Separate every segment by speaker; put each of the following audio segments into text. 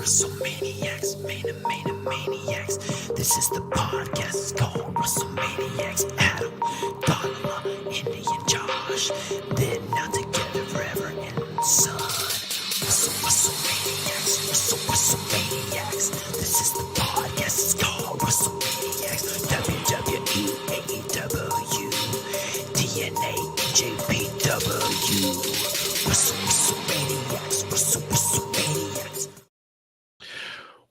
Speaker 1: WrestleManiacs, Maniacs. This is the podcast. It's called WrestleManiacs. Adam, Donald, Indy, and Josh. Then now together forever and son. WrestleManiacs. This is the podcast. It's called WrestleManiacs. WWE, AEW, TNA, JPW. WrestleManiacs.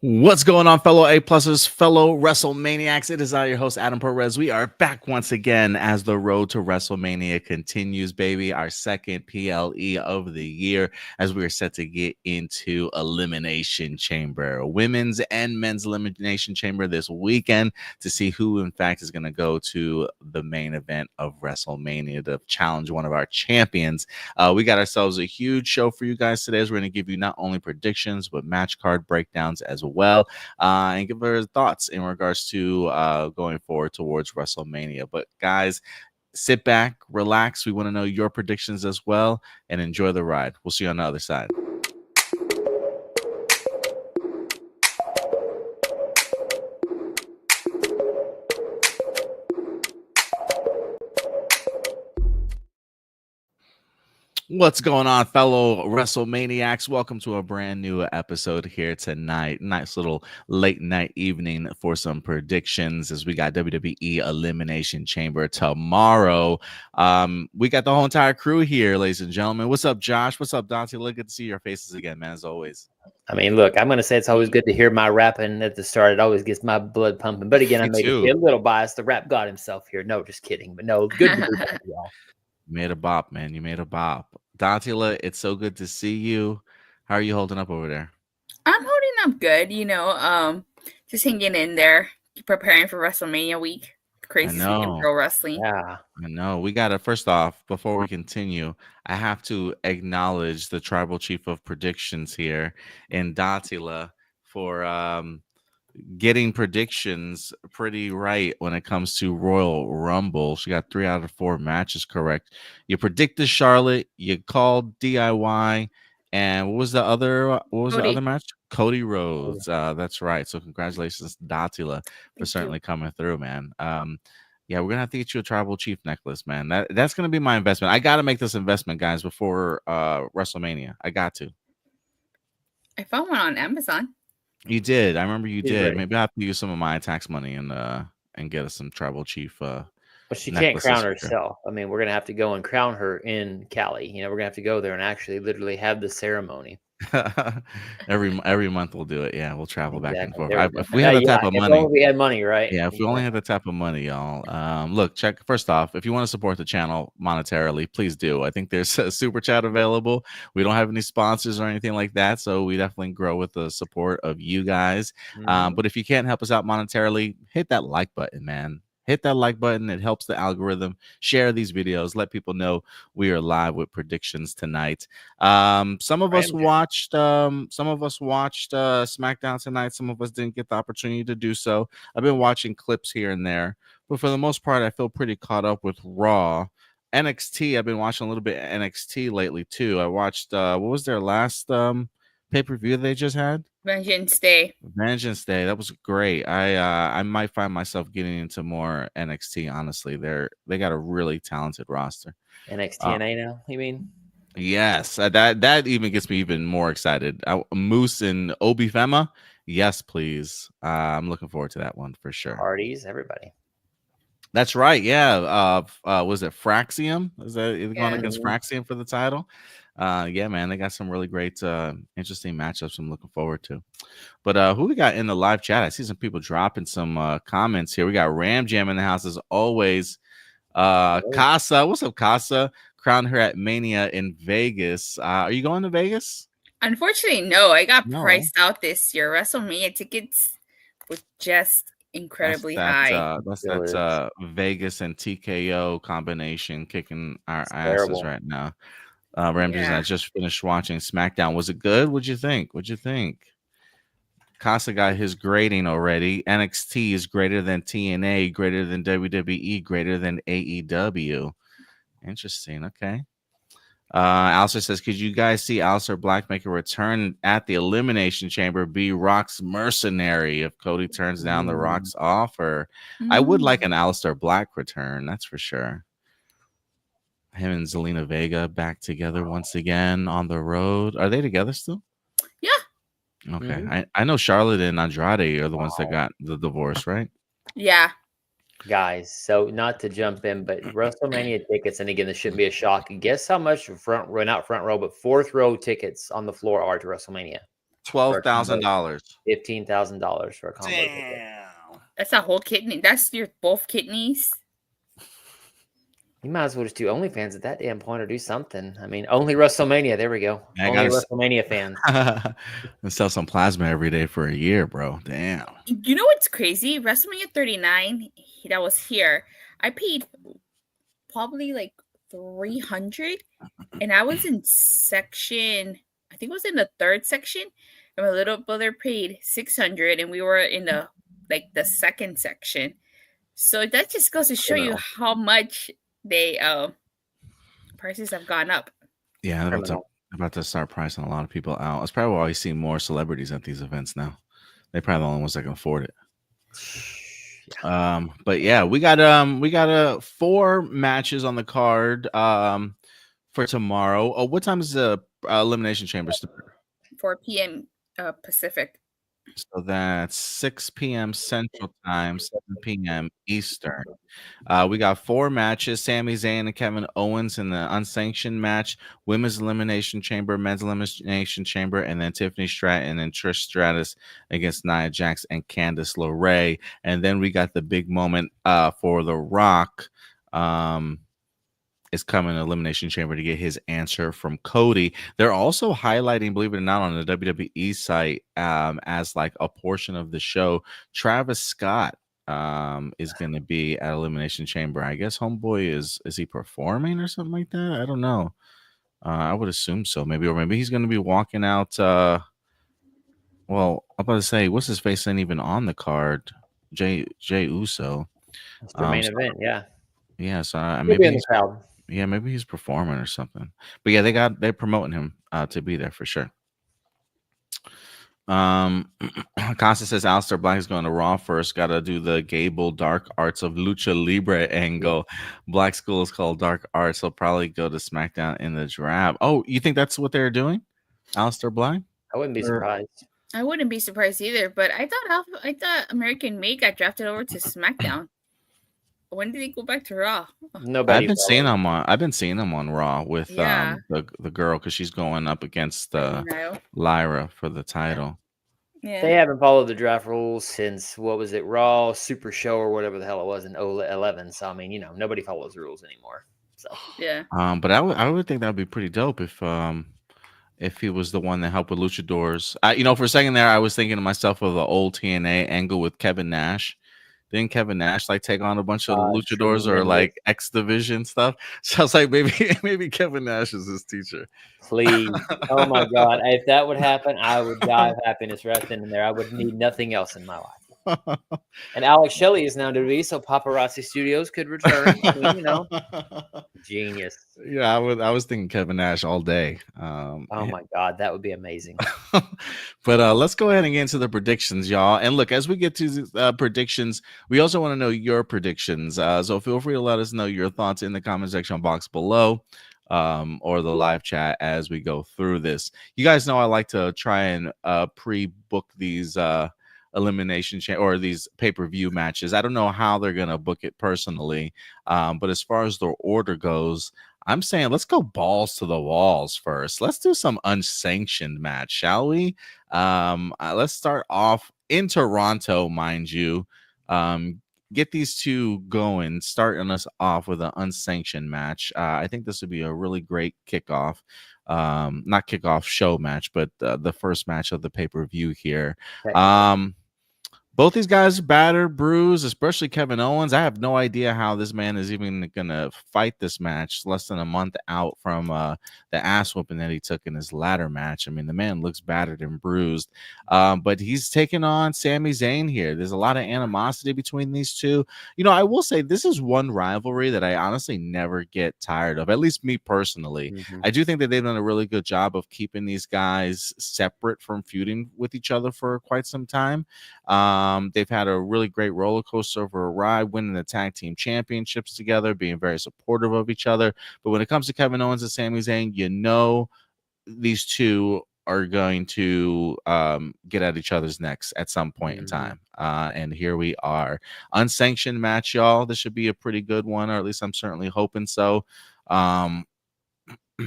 Speaker 2: What's going on, fellow A-pluses, fellow WrestleManiacs? It is I, your host, Adam Perez. We are back once again as the road to WrestleMania continues, baby. Our second PLE of the year as we are set to get into Elimination Chamber, women's and men's Elimination Chamber this weekend to see who, in fact, is going to go to the main event of WrestleMania to challenge one of our champions. We got ourselves a huge show for you guys today as we're going to give you not only predictions, but match card breakdowns as well, and give our thoughts in regards to going forward towards WrestleMania. But guys, sit back, relax. We want to know your predictions as well, and enjoy the ride. We'll see you on the other side. What's going on, fellow WrestleManiacs? Welcome to a brand new episode here tonight. Nice little late night evening for some predictions as we got WWE Elimination Chamber tomorrow. We got the whole entire crew here, ladies and gentlemen. What's up, Josh? What's up, Dante? Good to see your faces again, man, as always.
Speaker 3: I mean, look, I'm going to say it's always good to hear my rapping at the start. It always gets my blood pumping. But again, I may be a little biased. The rap god himself here. No, just kidding. But no, good to be back, y'all.
Speaker 2: You made a bop, man. You made a bop. Dantila, it's so good to see you. How are you holding up over there?
Speaker 4: I'm holding up good, just hanging in there, preparing for WrestleMania week. Crazy week in pro wrestling.
Speaker 3: Yeah,
Speaker 2: I know. We got to, first off, before we continue, I have to acknowledge the tribal chief of predictions here in Dantila for getting predictions pretty right when it comes to Royal Rumble. She got 3 out of 4 matches correct. You predicted Charlotte, you called DIY, and what was the other match? Cody Rhodes. That's right. So congratulations, Datila, for certainly coming through, man. Yeah, we're gonna have to get you a tribal chief necklace, man. That's gonna be my investment. I gotta make this investment, guys, before WrestleMania. I got to.
Speaker 4: I found one on Amazon.
Speaker 2: You did. I remember you did.
Speaker 3: Right.
Speaker 2: Maybe I have to use some of my tax money and get us some tribal chief.
Speaker 3: But she can't crown herself. I mean, we're gonna have to go and crown her in Cali. We're gonna have to go there and actually literally have the ceremony.
Speaker 2: every month we'll do it. Yeah, we'll travel back and forth.
Speaker 3: If we had the type of money, if we had money, right?
Speaker 2: Yeah, if we only had the type of money, y'all. Look, check first off. If you want to support the channel monetarily, please do. I think there's a super chat available. We don't have any sponsors or anything like that, so we definitely grow with the support of you guys. But if you can't help us out monetarily, hit that like button, man. Hit that like button. It helps the algorithm. Share these videos. Let people know we are live with predictions tonight. Some of us watched SmackDown tonight. Some of us didn't get the opportunity to do so. I've been watching clips here and there, but for the most part, I feel pretty caught up with Raw. NXT, I've been watching a little bit of NXT lately too. I watched what was their last pay-per-view they just had?
Speaker 4: Vengeance Day.
Speaker 2: That was great. I might find myself getting into more NXT. Honestly, they got a really talented roster.
Speaker 3: NXT TNA now, you mean?
Speaker 2: Yes, that even gets me even more excited. Moose and Obi Fema, yes, please. I'm looking forward to that one for sure.
Speaker 3: Parties, everybody.
Speaker 2: That's right. Yeah. Was it Fraxium? Is that going against Fraxium for the title? Yeah, man, they got some really great, interesting matchups I'm looking forward to. But who we got in the live chat? I see some people dropping some comments here. We got Ram Jam in the house as always. Casa, what's up, Casa? Crowned her at Mania in Vegas. Are you going to Vegas?
Speaker 4: Unfortunately, no. I got priced out this year. WrestleMania tickets were just incredibly high.
Speaker 2: That's Vegas and TKO combination kicking our asses right now. Ramsey and I just finished watching SmackDown. Was it good? What'd you think? Casa got his grading already. NXT is greater than TNA, greater than WWE, greater than AEW. Interesting. Okay. Alistair says, could you guys see Alistair Black make a return at the Elimination Chamber, be Rock's mercenary if Cody turns down the Rock's offer? I would like an Alistair Black return, that's for sure. Him and Zelina Vega back together once again on the road. Are they together still?
Speaker 4: Yeah.
Speaker 2: Okay. I know Charlotte and Andrade are the ones that got the divorce, right?
Speaker 4: Yeah.
Speaker 3: Guys, so not to jump in, but WrestleMania tickets, and again, this shouldn't be a shock. Guess how much front row, not front row, but fourth row tickets on the floor are to WrestleMania?
Speaker 2: $12,000.
Speaker 3: $15,000 for a combo ticket.
Speaker 4: That's a whole kidney. That's your both kidneys.
Speaker 3: You might as well just do OnlyFans at that damn point or do something. I mean, only WrestleMania. There we go.
Speaker 2: Yeah,
Speaker 3: only WrestleMania fans.
Speaker 2: And sell some plasma every day for a year, bro. Damn.
Speaker 4: You know what's crazy? WrestleMania 39, that was here. I paid probably like $300, and I was in section. I think it was in the third section, and my little brother paid $600, and we were in the second section. So that just goes to show you how much they prices have gone up.
Speaker 2: Yeah, they're about to start pricing a lot of people out. That's probably why you see more celebrities at these events now. They're probably the only ones that can afford it. But yeah, we got 4 matches on the card for tomorrow. Oh, what time is the Elimination Chamber start?
Speaker 4: 4 p.m. Pacific.
Speaker 2: So that's 6 p.m. Central Time, 7 p.m. Eastern. We got 4 matches: Sami Zayn and Kevin Owens in the unsanctioned match, Women's Elimination Chamber, Men's Elimination Chamber, and then Tiffany Stratton and Trish Stratus against Nia Jax and Candice LeRae. And then we got the big moment for The Rock. Is coming to Elimination Chamber to get his answer from Cody. They're also highlighting, believe it or not, on the WWE site as like a portion of the show, Travis Scott is going to be at Elimination Chamber. I guess Homeboy is he performing or something like that? I don't know. I would assume so. Maybe he's going to be walking out. Well, I'm about to say, what's his face ain't even on the card? Jay Uso.
Speaker 3: It's the main event, yeah.
Speaker 2: Yeah, so
Speaker 3: maybe in the crowd.
Speaker 2: Yeah, maybe he's performing or something. But yeah, they're promoting him to be there for sure. Costa says Aleister Black is going to Raw first. Got to do the Gable Dark Arts of Lucha Libre angle. Black School is called Dark Arts. He'll probably go to SmackDown in the draft. Oh, you think that's what they're doing, Aleister Black?
Speaker 3: I wouldn't be surprised.
Speaker 4: I wouldn't be surprised either. But I thought American May got drafted over to SmackDown. When did he go back to Raw?
Speaker 3: Nobody.
Speaker 2: I've been seeing him on Raw with the girl, because she's going up against Lyra for the title.
Speaker 4: Yeah.
Speaker 3: They haven't followed the draft rules since, what was it, Raw Super Show or whatever the hell it was in 2011. So I mean, nobody follows the rules anymore. So
Speaker 4: yeah.
Speaker 2: But I would think that would be pretty dope if he was the one that helped with Luchadors. For a second there, I was thinking to myself of the old TNA angle with Kevin Nash. Didn't Kevin Nash take on a bunch of luchadors or X Division stuff? So I was like, maybe Kevin Nash is his teacher.
Speaker 3: Please. Oh my God. If that would happen, I would die of happiness right then and there. I would need nothing else in my life. And Alex Shelley is now WWE, so Paparazzi Studios could return. Genius.
Speaker 2: Yeah, I was thinking Kevin Nash all day.
Speaker 3: Oh my God, that would be amazing.
Speaker 2: But let's go ahead and get into the predictions, y'all. And look, as we get to predictions, we also want to know your predictions. So feel free to let us know your thoughts in the comment section box below, or the live chat as we go through this. You guys know I like to try and pre-book these elimination or these pay-per-view matches. I don't know how they're gonna book it personally, but as far as the order goes, I'm saying let's go balls to the walls first. Let's do some unsanctioned match, shall we? Let's start off in Toronto, mind you. Get these two going, starting us off with an unsanctioned match. I think this would be a really great kickoff. Not kickoff show match, but the first match of the pay-per-view here. both these guys are battered, bruised, especially Kevin Owens. I have no idea how this man is even going to fight this match less than a month out from the ass whooping that he took in his ladder match. I mean, the man looks battered and bruised, but he's taking on Sami Zayn here. There's a lot of animosity between these two. You know, I will say this is one rivalry that I honestly never get tired of, at least me personally.
Speaker 3: Mhm.
Speaker 2: I do think that they've done a really good job of keeping these guys separate from feuding with each other for quite some time. They've had a really great roller coaster of a ride, winning the tag team championships together, being very supportive of each other. But when it comes to Kevin Owens and Sami Zayn, you know these two are going to get at each other's necks at some point in time. And here we are. Unsanctioned match, y'all. This should be a pretty good one, or at least I'm certainly hoping so.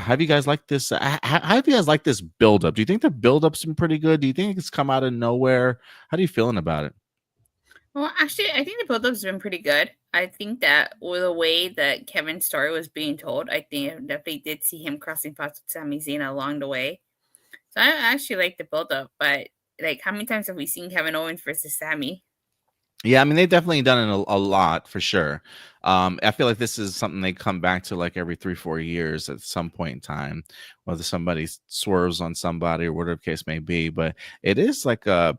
Speaker 2: Have you guys liked this? How have you guys liked this build-up? Do you think the build-up's been pretty good? Do you think it's come out of nowhere? How are you feeling about it?
Speaker 4: Well, actually, I think the build-up's been pretty good. I think that with the way that Kevin's story was being told, I think I definitely did see him crossing paths with Sami Zayn along the way. So I actually like the build-up, but like, how many times have we seen Kevin Owens versus Sami?
Speaker 2: Yeah, I mean, they've definitely done it a lot for sure. I feel like this is something they come back to like every 3-4 years at some point in time, whether somebody swerves on somebody or whatever the case may be. But it is like a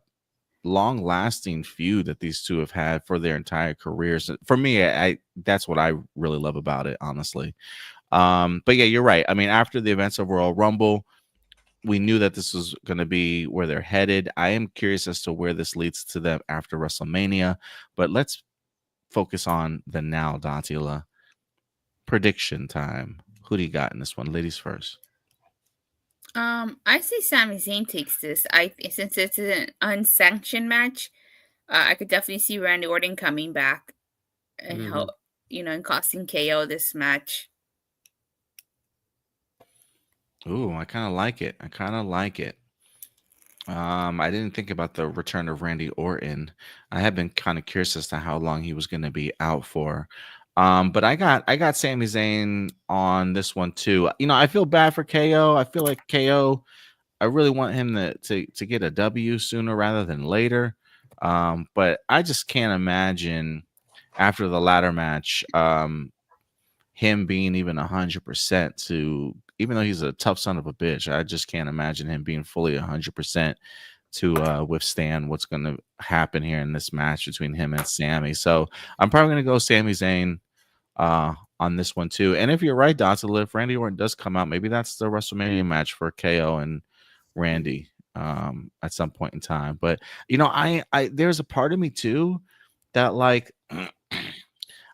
Speaker 2: long-lasting feud that these two have had for their entire careers. For me, I that's what I really love about it, honestly. But yeah, you're right. I mean, after the events of Royal Rumble, we knew that this was going to be where they're headed. I am curious as to where this leads to them after WrestleMania, but let's focus on the now, Datila. Prediction time. Who do you got in this one? Ladies first.
Speaker 4: I say Sami Zayn takes this. Since it's an unsanctioned match, I could definitely see Randy Orton coming back and help, and costing KO this match.
Speaker 2: Ooh, I kind of like it. I didn't think about the return of Randy Orton. I have been kind of curious as to how long he was going to be out for. But I got Sami Zayn on this one too. You know, I feel bad for KO. I feel like KO, I really want him to get a W sooner rather than later. But I just can't imagine after the ladder match, him being even 100% to, even though he's a tough son of a bitch, I just can't imagine him being fully 100% to withstand what's going to happen here in this match between him and Sami. So I'm probably going to go Sami Zayn on this one too. And if you're right, Dotson, if Randy Orton does come out, maybe that's the WrestleMania match for KO and Randy at some point in time. But you know, I there's a part of me too that like I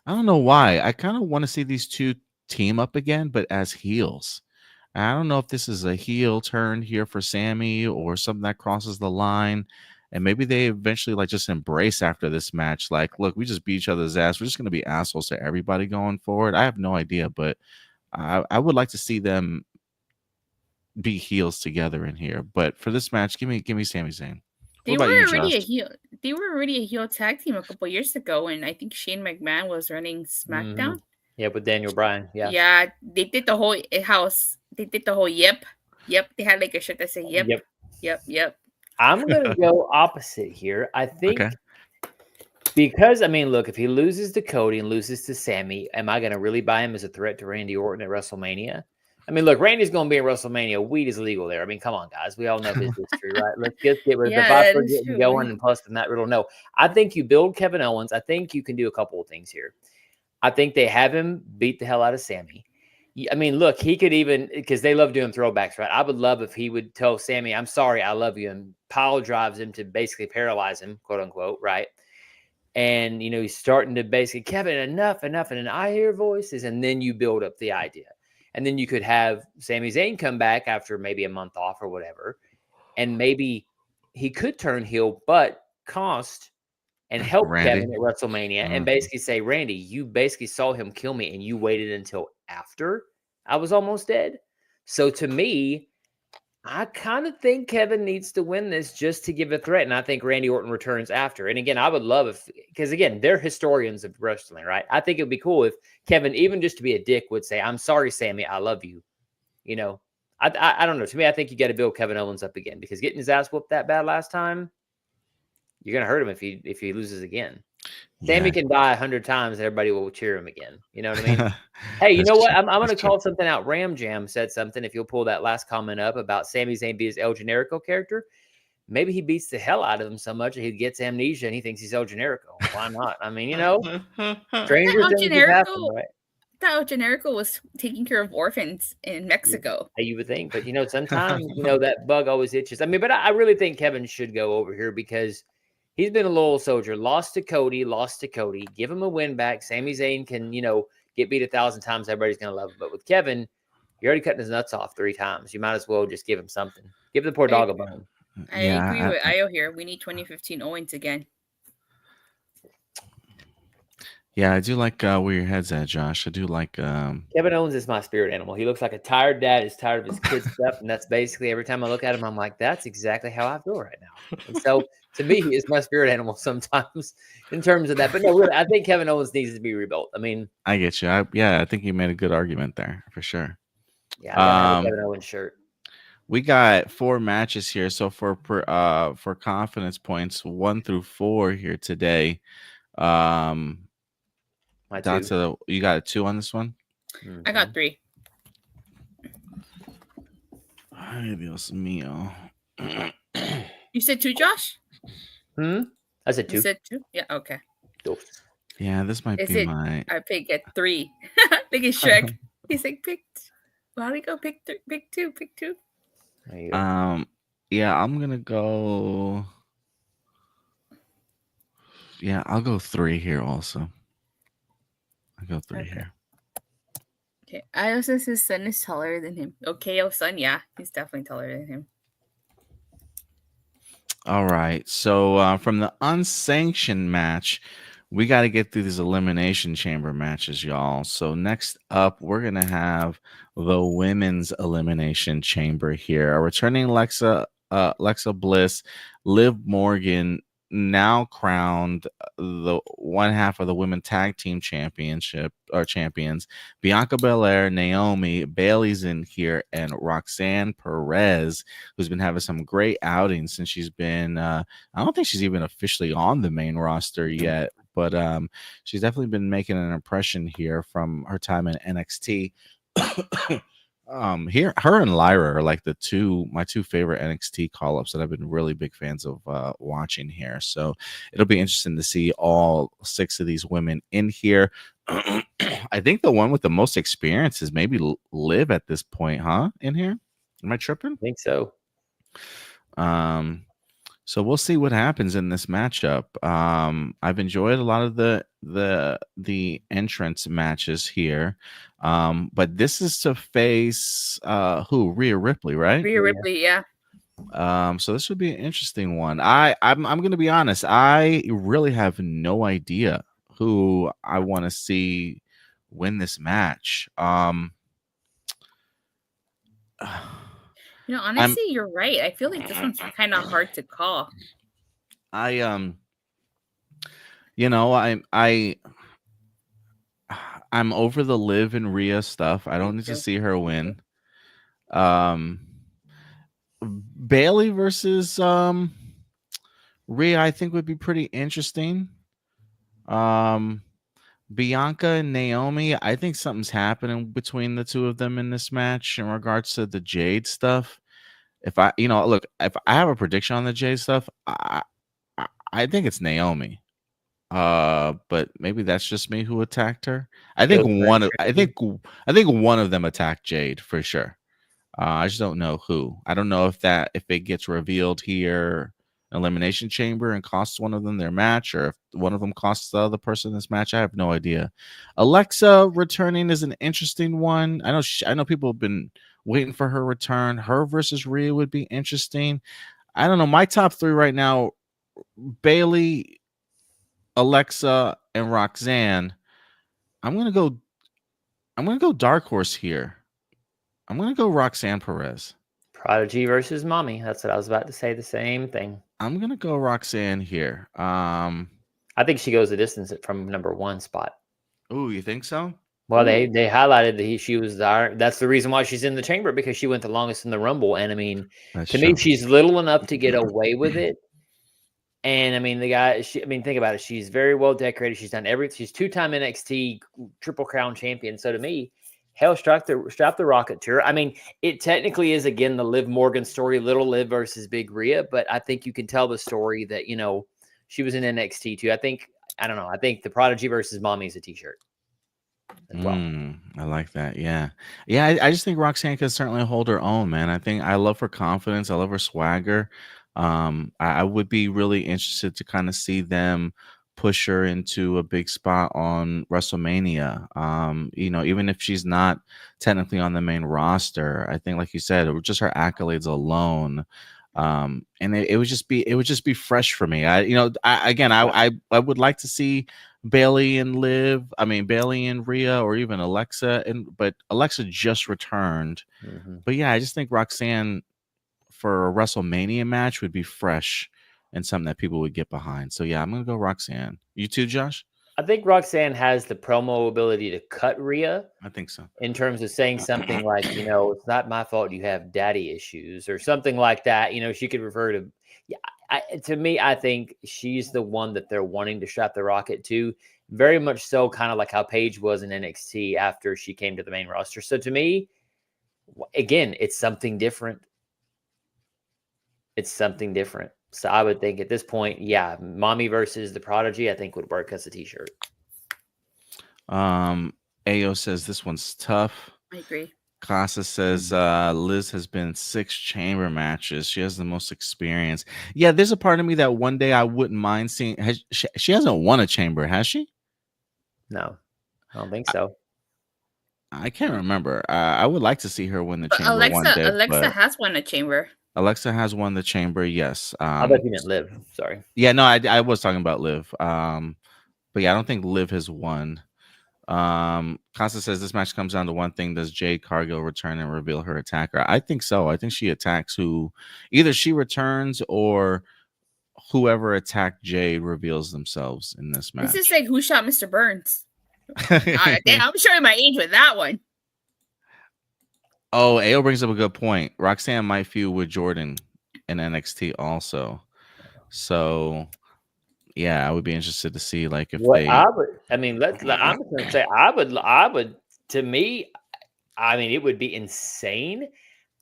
Speaker 2: don't know why. I kind of want to see these two team up again, but as heels. I don't know if this is a heel turn here for Sami or something that crosses the line. And maybe they eventually like just embrace after this match. Like, look, we just beat each other's ass. We're just going to be assholes to everybody going forward. I have no idea, but I would like to see them be heels together in here. But for this match, give me Sami Zayn.
Speaker 4: They were already a heel. They were already a heel tag team a couple years ago, and I think Shane McMahon was running SmackDown.
Speaker 3: Yeah, with Daniel Bryan. Yeah.
Speaker 4: Yeah, they did the whole house. They did the whole yep. They had like a shirt that said yep.
Speaker 3: I'm gonna go opposite here. I think because I mean, look, if he loses to Cody and loses to Sami, am I gonna really buy him as a threat to Randy Orton at WrestleMania? I mean, look, Randy's going to be in WrestleMania. Weed is legal there. I mean, come on, guys. We all know his history, right? Let's just get rid of the Viper getting going, and plus the Matt Riddle. No, I think you build Kevin Owens. I think you can do a couple of things here. I think they have him beat the hell out of Sami. I mean, look, he could even, because they love doing throwbacks, right? I would love if he would tell Sami, I'm sorry, I love you, and pile drives him to basically paralyze him, quote unquote, right? And, you know, he's starting to basically, Kevin, enough. And then I hear voices, and then you build up the idea. And then you could have Sami Zayn come back after maybe a month off or whatever. And maybe he could turn heel, but cost and help Kevin at WrestleMania and basically say, Randy, you basically saw him kill me and you waited until after I was almost dead. So to me, I kind of think Kevin needs to win this just to give a threat. And I think Randy Orton returns after. And again, I would love if, because again, they're historians of wrestling, right? I think it would be cool if Kevin, even just to be a dick, would say, I'm sorry, Sami, I love you. You know, I don't know. To me, I think you got to build Kevin Owens up again because getting his ass whooped that bad last time, you're gonna hurt him if he loses again. Sammy can die 100 times, and everybody will cheer him again. You know what I mean? Hey, you know what? I'm going to call something out. Ram Jam said something. If you'll pull that last comment up about Sami Zayn being his El Generico character, maybe he beats the hell out of him so much that he gets amnesia and he thinks he's El Generico. Why not? I mean, stranger things have happened, right?
Speaker 4: El Generico was taking care of orphans in Mexico.
Speaker 3: Yeah, you would think, but sometimes that bug always itches. I mean, but I really think Kevin should go over here because he's been a loyal soldier. Lost to Cody. Give him a win back. Sami Zayn can, get beat 1,000 times. Everybody's going to love him. But with Kevin, you're already cutting his nuts off 3 times. You might as well just give him something. Give the poor dog a bone.
Speaker 4: I agree with Io here. We need 2015 Owens again.
Speaker 2: Yeah, I do like where your head's at, Josh. I do like
Speaker 3: Kevin Owens is my spirit animal. He looks like a tired dad. He's tired of his kids' stuff, and that's basically every time I look at him, I'm like, that's exactly how I feel right now. And so, to me, he is my spirit animal sometimes in terms of that. But no, really, I think Kevin Owens needs to be rebuilt. I mean,
Speaker 2: I get you. I think you made a good argument there for sure.
Speaker 3: Yeah, I have a Kevin Owens shirt.
Speaker 2: We got 4 matches here, so for confidence points 1 through 4 here today. You got a 2 on this one?
Speaker 4: Mm-hmm. I got 3.
Speaker 2: Ay, Dios mío.
Speaker 4: You said 2, Josh?
Speaker 3: I said 2.
Speaker 4: You said 2? Yeah, okay.
Speaker 2: Yeah, this might be my...
Speaker 4: I pick at 3. Look at Shrek. He's like, how do we go? Pick 2. Pick 2.
Speaker 2: Yeah, I'm going to go... Yeah, I'll go 3 here also. I'll go 3 here.
Speaker 4: Okay. I also says his son is taller than him. Okay, son, yeah. He's definitely taller than him.
Speaker 2: All right. So from the unsanctioned match, we got to get through these Elimination Chamber matches, y'all. So next up, we're going to have the Women's Elimination Chamber here. Our returning Alexa Bliss, Liv Morgan, now crowned the one half of the Women Tag Team Championship or champions. Bianca Belair, Naomi, Bayley's in here, and Roxanne Perez, who's been having some great outings since she's been. I don't think she's even officially on the main roster yet, but she's definitely been making an impression here from her time in NXT. Here, her and Lyra are like my two favorite NXT call-ups that I've been really big fans of watching here. So it'll be interesting to see all 6 of these women in here. I think the one with the most experience is maybe Liv at this point, huh? In here, am I tripping?
Speaker 3: I think so.
Speaker 2: So we'll see what happens in this matchup. I've enjoyed a lot of the entrance matches here. But this is to face who? Rhea Ripley, right?
Speaker 4: Rhea Ripley, yeah.
Speaker 2: So this would be an interesting one. I'm gonna be honest, I really have no idea who I want to see win this match.
Speaker 4: Honestly, you're right. I feel like this one's kind of hard to call.
Speaker 2: I'm over the Liv and Rhea stuff. I don't need to see her win. Bayley versus Rhea, I think would be pretty interesting. Bianca and Naomi, I think something's happening between the two of them in this match in regards to the Jade stuff. If I have a prediction on the Jade stuff, I think it's Naomi. But maybe that's just me who attacked her. I think one of them attacked Jade for sure. I just don't know who. I don't know if it gets revealed here, Elimination Chamber, and costs one of them their match, or if one of them costs the other person this match. I have no idea. Alexa returning is an interesting one. I know people have been waiting for her return. Her versus Rhea would be interesting. I don't know. My top 3 right now: Bayley, Alexa, and Roxanne. I'm gonna go dark horse here. I'm gonna go Roxanne Perez.
Speaker 3: Prodigy versus Mommy. That's what I was about to say. The same thing.
Speaker 2: I'm gonna go Roxanne here.
Speaker 3: I think she goes the distance from number 1 spot.
Speaker 2: Oh, you think so?
Speaker 3: Well, they highlighted that she was there. That's the reason why she's in the chamber, because she went the longest in the Rumble. And I mean, me, she's little enough to get away with it. And I mean, think about it. She's very well decorated. She's done everything. She's 2-time NXT Triple Crown champion. So to me, hell, strap the rocket to her. I mean, it technically is, again, the Liv Morgan story, Little Liv versus Big Rhea. But I think you can tell the story that, she was in NXT too. I don't know. I think the Prodigy versus Mommy is a t-shirt as well.
Speaker 2: I like that. Yeah. I just think Roxanne can certainly hold her own, man. I love her confidence. I love her swagger. I would be really interested to kind of see them push her into a big spot on WrestleMania. Even if she's not technically on the main roster, I think, like you said, it was just her accolades alone. And it would just be fresh for me. I would like to see Bailey and Rhea, or even Alexa, but Alexa just returned. But yeah, I just think Roxanne for a WrestleMania match would be fresh and something that people would get behind. So yeah, I'm gonna go Roxanne. You too, Josh?
Speaker 3: I think Roxanne has the promo ability to cut Rhea.
Speaker 2: I think so.
Speaker 3: In terms of saying something like, it's not my fault you have daddy issues or something like that. She could refer to. Yeah, to me, I think she's the one that they're wanting to strap the rocket to. Very much so, kind of like how Paige was in NXT after she came to the main roster. So to me, again, it's something different. It's something different. So I would think at this point, yeah, Mommy versus the Prodigy, I think would work as a t-shirt.
Speaker 2: Ayo says this one's tough.
Speaker 4: I agree.
Speaker 2: Casa says Liz has been in 6 chamber matches. She has the most experience. Yeah, there's a part of me that one day I wouldn't mind seeing. She hasn't won a chamber, has she?
Speaker 3: No, I don't think so.
Speaker 2: I can't remember. I would like to see her win the chamber one day.
Speaker 4: Alexa has won a chamber.
Speaker 2: Alexa has won the chamber, yes.
Speaker 3: I bet you meant Liv. Sorry.
Speaker 2: Yeah, no, I was talking about Liv. But yeah, I don't think Liv has won. Costa says this match comes down to one thing: does Jade Cargill return and reveal her attacker? I think so. I think she attacks either she returns or whoever attacked Jade reveals themselves in this match.
Speaker 4: This is like Who Shot Mr. Burns. I'm showing my age with that one.
Speaker 2: Oh, Ayo brings up a good point. Roxanne might feud with Jordan in NXT also. So yeah, I would be interested to see if I'm just gonna say
Speaker 3: I would. To me, I mean, it would be insane.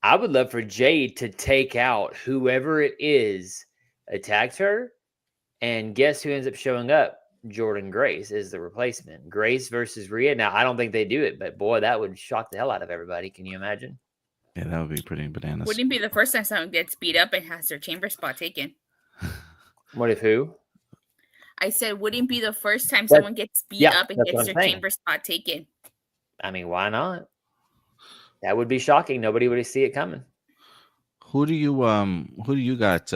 Speaker 3: I would love for Jade to take out whoever it is attacked her, and guess who ends up showing up? Jordan Grace is the replacement. Grace versus Rhea. Now, I don't think they do it, but boy, that would shock the hell out of everybody. Can you imagine?
Speaker 2: Yeah, that would be pretty bananas.
Speaker 4: Wouldn't be the first time someone gets beat up and has their chamber spot taken.
Speaker 3: What if who?
Speaker 4: I said, wouldn't be the first time someone gets beat up and gets their chamber spot taken.
Speaker 3: I mean, why not? That would be shocking. Nobody would see it coming.
Speaker 2: Who do you got?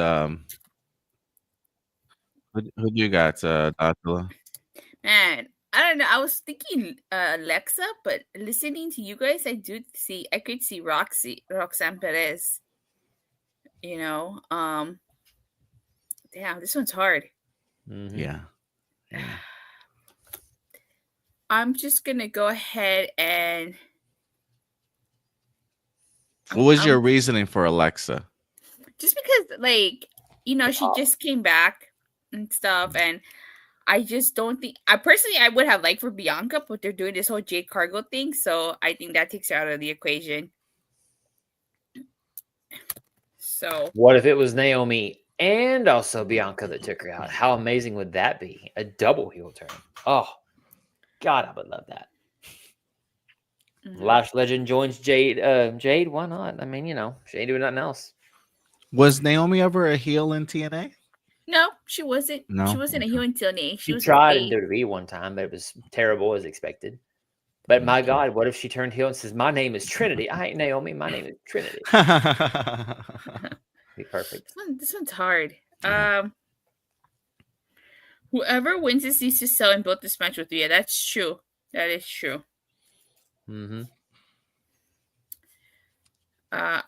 Speaker 2: Who do you got, Dr.?
Speaker 4: Man, I don't know. I was thinking Alexa, but listening to you guys, I could see Roxanne Perez. Damn, this one's hard.
Speaker 3: Mm-hmm.
Speaker 2: Yeah.
Speaker 4: I'm just gonna go ahead and.
Speaker 2: What was your reasoning for Alexa?
Speaker 4: Just because, she just came back and stuff, and I just don't think. I would have liked for Bianca, but they're doing this whole Jade Cargill thing, so I think that takes her out of the equation. So,
Speaker 3: what if it was Naomi and also Bianca that took her out? How amazing would that be? A double heel turn. Oh, God, I would love that. Mm-hmm. Lash Legend joins Jade. Jade, why not? I mean, she ain't doing nothing else.
Speaker 2: Was Naomi ever a heel in TNA?
Speaker 4: No, she wasn't.
Speaker 2: No?
Speaker 4: She wasn't a heel in TNA.
Speaker 3: She tried in WWE one time, but it was terrible as expected. But my God, what if she turned heel and says, "My name is Trinity. I ain't Naomi. My name is Trinity." Be perfect.
Speaker 4: This one's hard. Whoever wins this needs to sell and build this match with Rhea. That's true. That is true.
Speaker 3: Mm-hmm.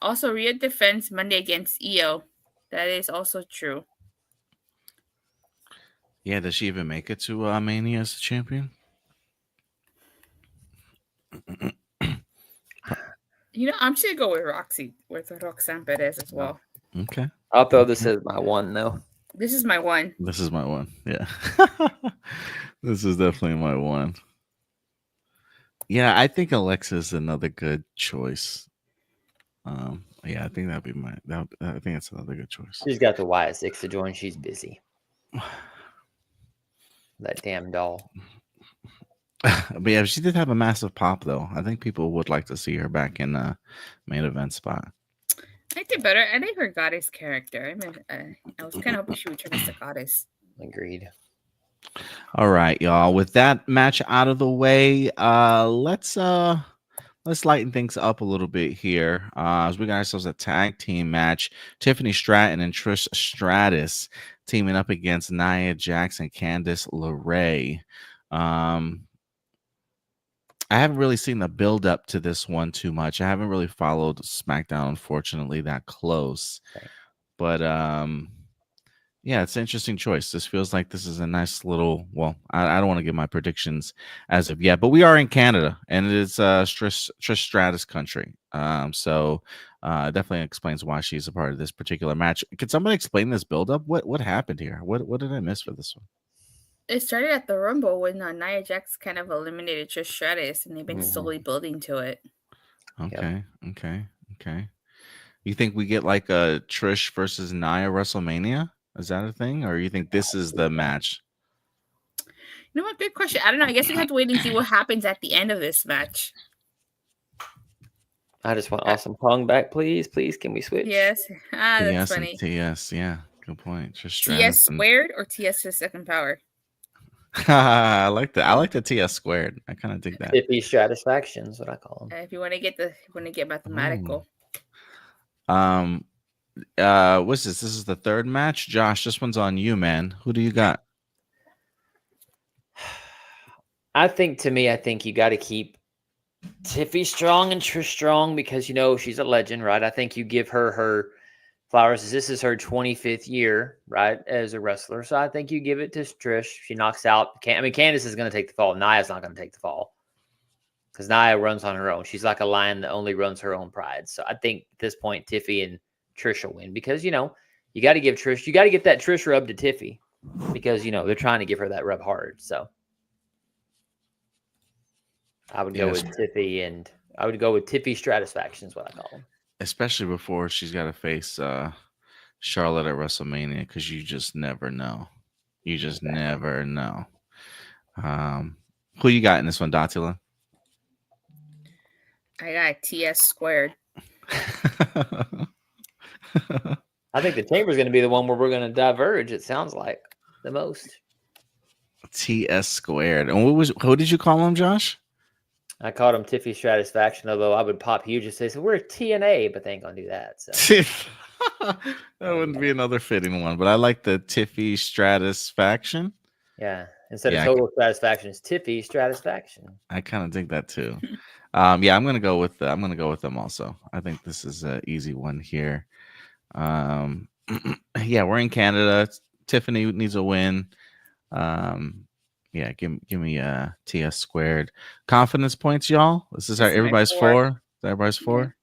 Speaker 4: Also, Rhea defends Monday against Io. That is also true.
Speaker 2: Yeah, does she even make it to Mania as a champion?
Speaker 4: I'm just gonna go with Roxanne Perez as well.
Speaker 2: Okay.
Speaker 3: I'll throw this as my one though.
Speaker 4: This is my one.
Speaker 2: This is my one. Yeah. This is definitely my one. Yeah, I think Alexa is another good choice. Yeah, I think that'd be I think that's another good choice.
Speaker 3: She's got the Y6 to join. She's busy. That damn doll.
Speaker 2: But yeah, she did have a massive pop, though. I think people would like to see her back in main event spot.
Speaker 4: I did better. I like her goddess character. I was kind of hoping she would turn as a goddess.
Speaker 3: Agreed.
Speaker 2: All right, y'all. With that match out of the way, let's lighten things up a little bit here. As we got ourselves a tag team match: Tiffany Stratton and Trish Stratus teaming up against Nia Jax and Candice LeRae. I haven't really seen the build up to this one too much. I haven't really followed SmackDown, unfortunately, that close.
Speaker 3: Okay.
Speaker 2: But yeah, it's an interesting choice. This feels like this is a nice little. Well, I don't want to give my predictions as of yet, but we are in Canada, and it is Trish Stratus country. So definitely explains why she's a part of this particular match. Can somebody explain this build up? What happened here? What did I miss for this one?
Speaker 4: It started at the Rumble when Nia Jax kind of eliminated Trish Stratus, and they've been slowly building to it.
Speaker 2: Okay, yep. Okay. You think we get like a Trish versus Nia WrestleMania? Is that a thing, or you think this is the match?
Speaker 4: You know what? Good question. I don't know. I guess we have to wait and see what happens at the end of this match.
Speaker 3: I just want Awesome Kong back, please. Please, can we switch?
Speaker 4: Yes. That's funny.
Speaker 2: TS, yeah. Good point. Trish
Speaker 4: TS squared or TS to second power?
Speaker 2: I like that. I like the TS squared. I kind of dig that.
Speaker 3: Tiffy Stratisfaction is what I call them.
Speaker 4: If you want to get mathematical.
Speaker 2: What's this? This is the third match. Josh, this one's on you, man. Who do you got?
Speaker 3: I think you got to keep Tiffy strong and Trish strong because she's a legend, right? I think you give her flowers. This is her 25th year, right, as a wrestler. So I think you give it to Trish. She knocks out. Candice is going to take the fall. Nia's not going to take the fall because Nia runs on her own. She's like a lion that only runs her own pride. So I think at this point, Tiffy and Trish will win because, you got to give Trish. You got to get that Trish rub to Tiffy because, they're trying to give her that rub hard. So I would go with Tiffy, and I would go with Tiffy Stratisfaction is what I call them.
Speaker 2: Especially before she's got to face Charlotte at WrestleMania, because you just never know. You just never know. Who you got in this one, Datila?
Speaker 4: I got TS squared.
Speaker 3: I think the Chamber's going to be the one where we're going to diverge, it sounds like, the most.
Speaker 2: TS squared. And who did you call him, Josh?
Speaker 3: I called him Tiffy Stratisfaction, although I would pop huge and say, so we're TNA, but they ain't going to do that. So
Speaker 2: that wouldn't be another fitting one, but I like the Tiffy Stratisfaction.
Speaker 3: Yeah. Instead of Total Satisfaction, it's Tiffy Stratisfaction.
Speaker 2: I kind of think that too. Yeah, I'm gonna go with them also. I think this is an easy one here. Yeah, we're in Canada. Tiffany needs a win. Yeah, give me TS squared. Confidence points, y'all. This is everybody's 4. Everybody's 4.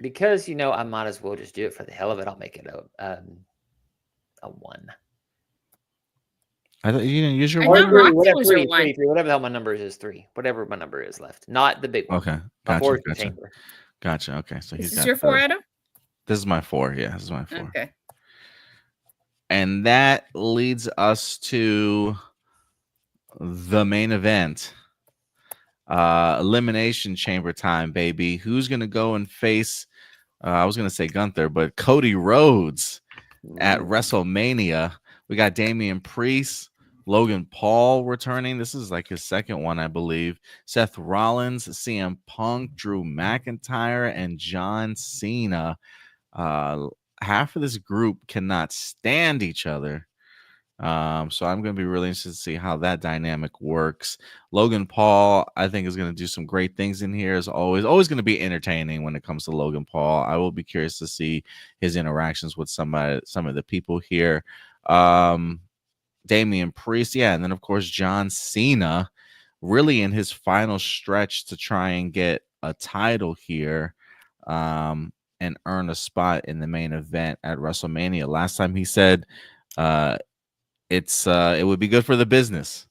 Speaker 3: Because I might as well just do it for the hell of it. I'll make it a 1.
Speaker 2: I thought you didn't use your
Speaker 3: 1. Three, whatever the hell my number is 3. Whatever my number is left, not the big one.
Speaker 2: Okay, gotcha. Okay, so
Speaker 4: this is your 4, Adam.
Speaker 2: This is my 4. Yeah, this is my 4.
Speaker 4: Okay.
Speaker 2: And that leads us to the main event. Elimination Chamber time, baby. Who's going to go and face, I was going to say Gunther, but Cody Rhodes at WrestleMania. We got Damian Priest, Logan Paul returning. This is like his second one, I believe. Seth Rollins, CM Punk, Drew McIntyre, and John Cena. Half of this group cannot stand each other. So I'm going to be really interested to see how that dynamic works. Logan Paul, I think, is going to do some great things in here. As always going to be entertaining when it comes to Logan Paul. I will be curious to see his interactions with some of the people here. Damian Priest, and then of course John Cena, really in his final stretch to try and get a title here. And and earn a spot in the main event at WrestleMania. Last time he said it would be good for the business.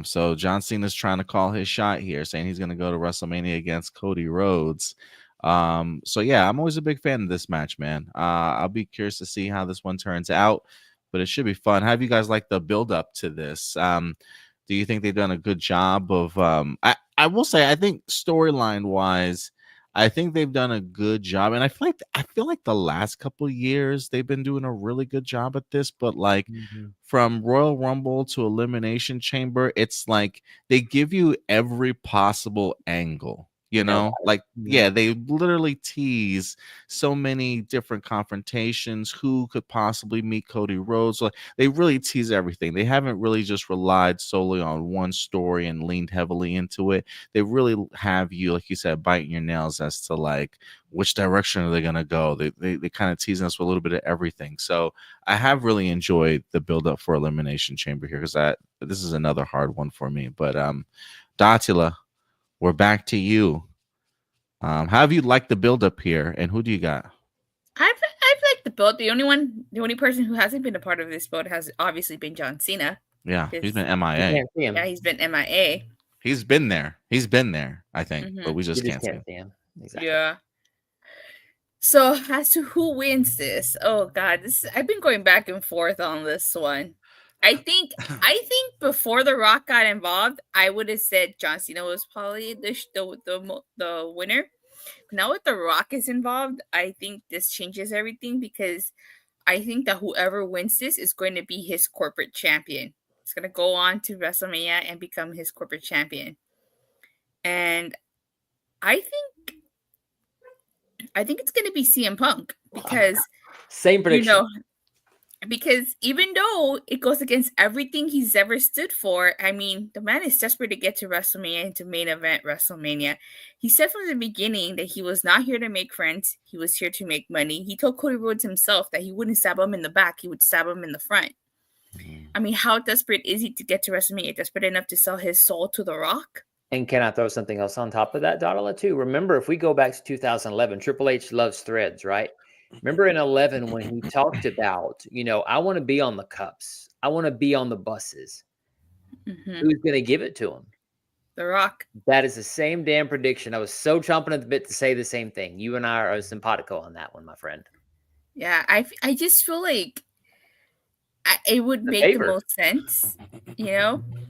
Speaker 2: So John Cena's trying to call his shot here, saying he's going to go to WrestleMania against Cody Rhodes. So yeah, I'm always a big fan of this match, man. I'll be curious to see how this one turns out, but it should be fun. How have you guys like the build up to this? Do you think they've done a good job of I will say, I think storyline wise, I think they've done a good job, and I feel like the last couple of years they've been doing a really good job at this. But like from Royal Rumble to Elimination Chamber, it's like they give you every possible angle. You know, like, yeah, they literally tease so many different confrontations. Who could possibly meet Cody Rhodes? Like, they really tease everything. They haven't really just relied solely on one story and leaned heavily into it. They really have you, like you said, biting your nails as to like which direction are they going to go. They kind of teasing us with a little bit of everything. So I have really enjoyed the build up for Elimination Chamber here, because this is another hard one for me. But Datila, we're back to you. How have you liked the build up here, and who do you got?
Speaker 4: I've liked the build. The only person who hasn't been a part of this build has obviously been John Cena.
Speaker 2: Yeah, he's been MIA.
Speaker 4: Yeah, he's been MIA.
Speaker 2: He's been there, I think, but we just can't see him.
Speaker 3: Exactly.
Speaker 4: Yeah. So as to who wins this, oh god, I've been going back and forth on this one. I think before The Rock got involved, I would have said John Cena was probably the winner. Now with The Rock is involved, I think this changes everything, because I think that whoever wins this is going to be his corporate champion. It's going to go on to WrestleMania and become his corporate champion. And I think it's going to be CM Punk, because
Speaker 3: same prediction.
Speaker 4: Because even though it goes against everything he's ever stood for, I mean, the man is desperate to get to WrestleMania and to main event WrestleMania. He said from the beginning that he was not here to make friends. He was here to make money. He told Cody Rhodes himself that he wouldn't stab him in the back. He would stab him in the front. I mean, how desperate is he to get to WrestleMania? Desperate enough to sell his soul to The Rock?
Speaker 3: And can I throw something else on top of that, Dotala, too? Remember, if we go back to 2011, Triple H loves threads, right? Remember in 11 when he talked about, I want to be on the cups. I want to be on the buses. Who's going to give it to him?
Speaker 4: The Rock.
Speaker 3: That is the same damn prediction. I was so chomping at the bit to say the same thing. You and I are simpatico on that one, my friend.
Speaker 4: Yeah, I just feel like it would make the most sense,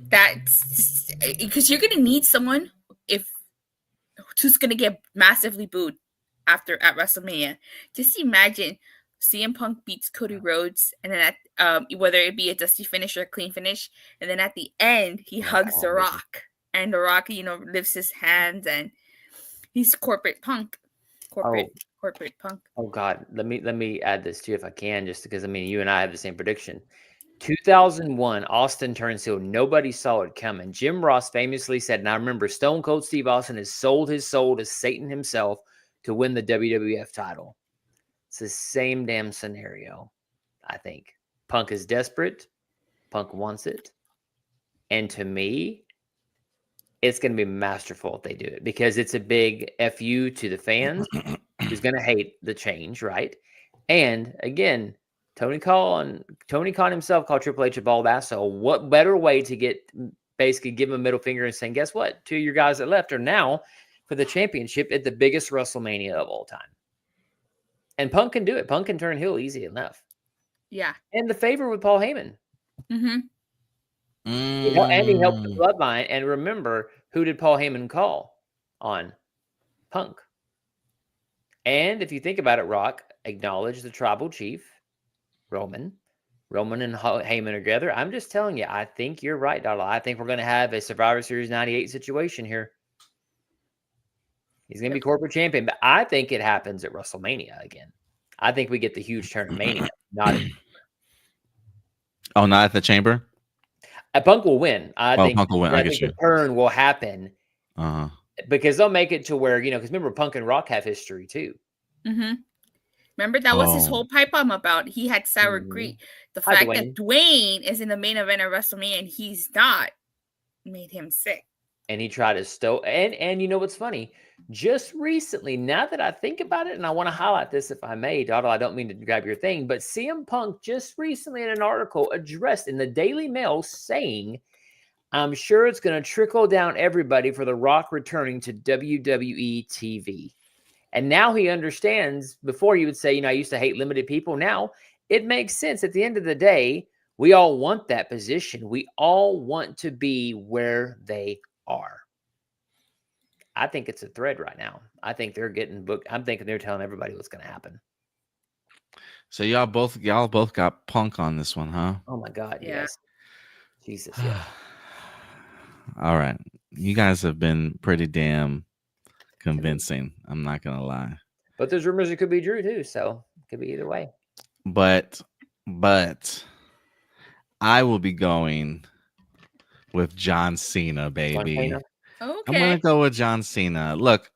Speaker 4: that's because you're going to need someone who's going to get massively booed at WrestleMania. Just imagine CM Punk beats Cody Rhodes, and then whether it be a dusty finish or a clean finish, and then at the end he hugs The Rock, and The Rock, lifts his hands, and he's corporate Punk. Corporate Punk.
Speaker 3: Oh God, let me add this too if I can, just because you and I have the same prediction. 2001, Austin turns heel. Nobody saw it coming. Jim Ross famously said, and I remember Stone Cold Steve Austin has sold his soul to Satan himself to win the WWF title. It's the same damn scenario, I think. Punk is desperate. Punk wants it. And to me, it's going to be masterful if they do it, because it's a big FU to the fans who's going to hate the change, right? And again, Tony Khan himself called Triple H a bald asshole. What better way to give him a middle finger and saying, guess what? Two of your guys that left are now for the championship at the biggest WrestleMania of all time. And Punk can do it. Punk can turn heel easy enough.
Speaker 4: Yeah.
Speaker 3: And the favor with Paul Heyman. And he helped the bloodline. And remember, who did Paul Heyman call on? Punk. And if you think about it, Rock, acknowledge the tribal chief, Roman. Roman and Heyman are together. I'm just telling you, I think you're right, Darla. I think we're going to have a Survivor Series 98 situation here. He's going to be corporate champion, but I think it happens at WrestleMania again. I think we get the huge turn of Mania. Not
Speaker 2: at the Chamber?
Speaker 3: Punk will win. I think
Speaker 2: Punk will win. I
Speaker 3: think the turn will happen because they'll make it to where, because remember, Punk and Rock have history too.
Speaker 4: Remember, that was his whole pipe bomb about. He had sour grapes. The fact that Dwayne is in the main event of WrestleMania and he's not made him sick.
Speaker 3: and he tried to stow. And you know what's funny? Just recently, now that I think about it, and I want to highlight this if I may, Dotto, I don't mean to grab your thing, but CM Punk just recently in an article addressed in the Daily Mail saying, I'm sure it's going to trickle down everybody for The Rock returning to WWE TV. And now he understands. Before you would say, I used to hate limited people. Now it makes sense. At the end of the day, we all want that position. We all want to be where they are. I think it's a thread right now. I think they're getting booked. I'm thinking they're telling everybody what's going to happen.
Speaker 2: So y'all both got Punk on this one, huh?
Speaker 3: Oh my God,
Speaker 4: Yeah.
Speaker 3: yes. Jesus, yeah.
Speaker 2: All right. You guys have been pretty damn convincing. I'm not going to lie.
Speaker 3: But there's rumors it could be Drew too, so it could be either way.
Speaker 2: But I will be going with John Cena, baby.
Speaker 4: Okay.
Speaker 2: I'm going to go with John Cena. Look,